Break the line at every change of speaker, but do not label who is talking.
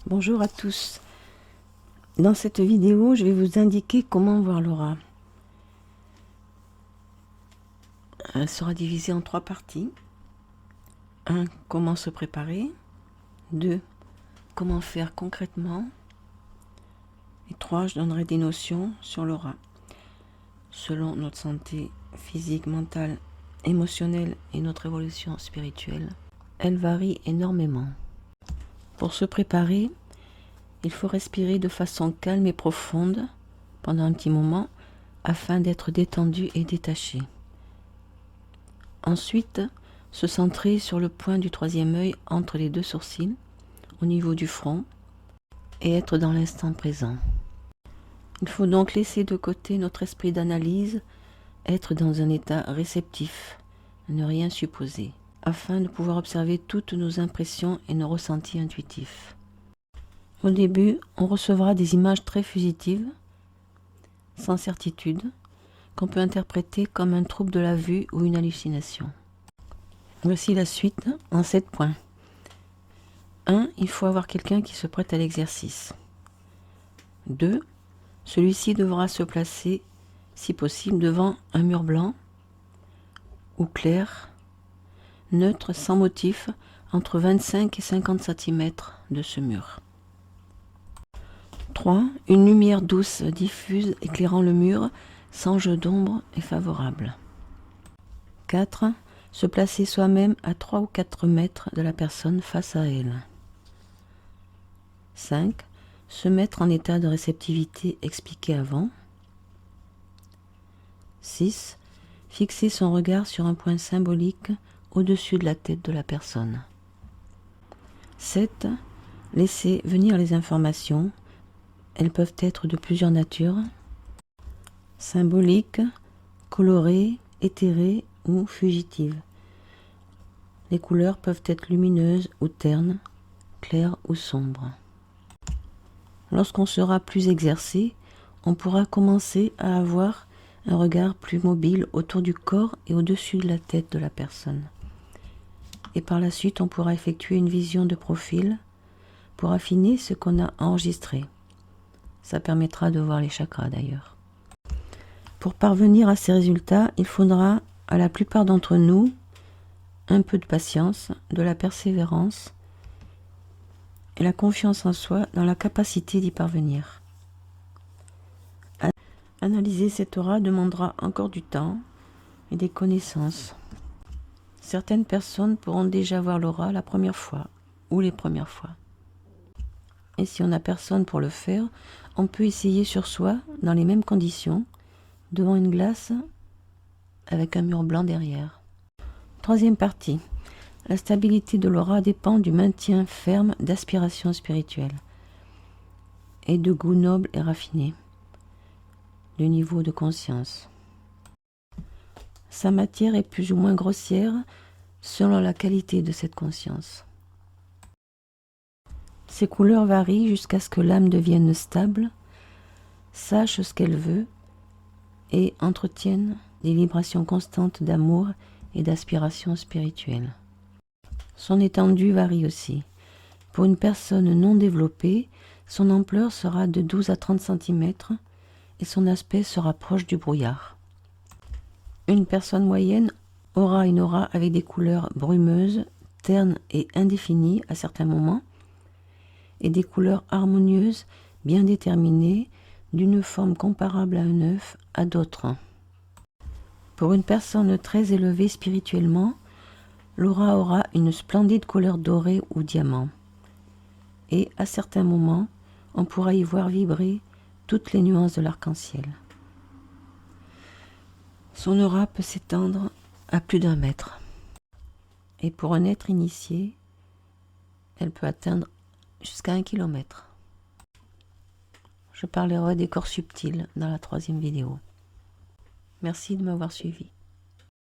Bonjour à tous. Dans cette vidéo, je vais vous indiquer comment voir l'aura. Elle sera divisée en 3 parties. 1. Comment se préparer. 2. Comment faire concrètement. Et 3. Je donnerai des notions sur l'aura. Selon notre santé physique, mentale, émotionnelle et notre évolution spirituelle, elle varie énormément. Pour se préparer, il faut respirer de façon calme et profonde pendant un petit moment afin d'être détendu et détaché. Ensuite, se centrer sur le point du troisième œil entre les deux sourcils, au niveau du front, et être dans l'instant présent. Il faut donc laisser de côté notre esprit d'analyse, être dans un état réceptif, ne rien supposer, afin de pouvoir observer toutes nos impressions et nos ressentis intuitifs. Au début, on recevra des images très fugitives, sans certitude, qu'on peut interpréter comme un trouble de la vue ou une hallucination. Voici la suite en 7 points. 1. Il faut avoir quelqu'un qui se prête à l'exercice. 2. Celui-ci devra se placer, si possible, devant un mur blanc ou clair, neutre, sans motif, entre 25 et 50 cm de ce mur. 3. Une lumière douce diffuse éclairant le mur sans jeu d'ombre est favorable. 4. Se placer soi-même à 3 ou 4 mètres de la personne face à elle. 5. Se mettre en état de réceptivité expliqué avant. 6. Fixer son regard sur un point symbolique au-dessus de la tête de la personne. 7. Laisser venir les informations. Elles peuvent être de plusieurs natures, symboliques, colorées, éthérées ou fugitives. Les couleurs peuvent être lumineuses ou ternes, claires ou sombres. Lorsqu'on sera plus exercé, on pourra commencer à avoir un regard plus mobile autour du corps et au-dessus de la tête de la personne. Et par la suite, on pourra effectuer une vision de profil pour affiner ce qu'on a enregistré. Ça permettra de voir les chakras d'ailleurs. Pour parvenir à ces résultats, il faudra à la plupart d'entre nous un peu de patience, de la persévérance et la confiance en soi dans la capacité d'y parvenir. Analyser cette aura demandera encore du temps et des connaissances. Certaines personnes pourront déjà voir l'aura la première fois ou les premières fois. Et si on n'a personne pour le faire, on peut essayer sur soi, dans les mêmes conditions, devant une glace avec un mur blanc derrière. Troisième partie. La stabilité de l'aura dépend du maintien ferme d'aspiration spirituelle et de goût noble et raffiné, de niveau de conscience. Sa matière est plus ou moins grossière selon la qualité de cette conscience. Ses couleurs varient jusqu'à ce que l'âme devienne stable, sache ce qu'elle veut et entretienne des vibrations constantes d'amour et d'aspiration spirituelle. Son étendue varie aussi. Pour une personne non développée, son ampleur sera de 12 à 30 cm et son aspect sera proche du brouillard. Une personne moyenne aura une aura avec des couleurs brumeuses, ternes et indéfinies à certains moments, et des couleurs harmonieuses, bien déterminées, d'une forme comparable à un œuf à d'autres. Pour une personne très élevée spirituellement, l'aura aura une splendide couleur dorée ou diamant. Et à certains moments, on pourra y voir vibrer toutes les nuances de l'arc-en-ciel. Son aura peut s'étendre à plus d'1 mètre. Et pour un être initié, elle peut atteindre jusqu'à 1 kilomètre. Je parlerai des corps subtils dans la 3e vidéo. Merci de m'avoir suivi.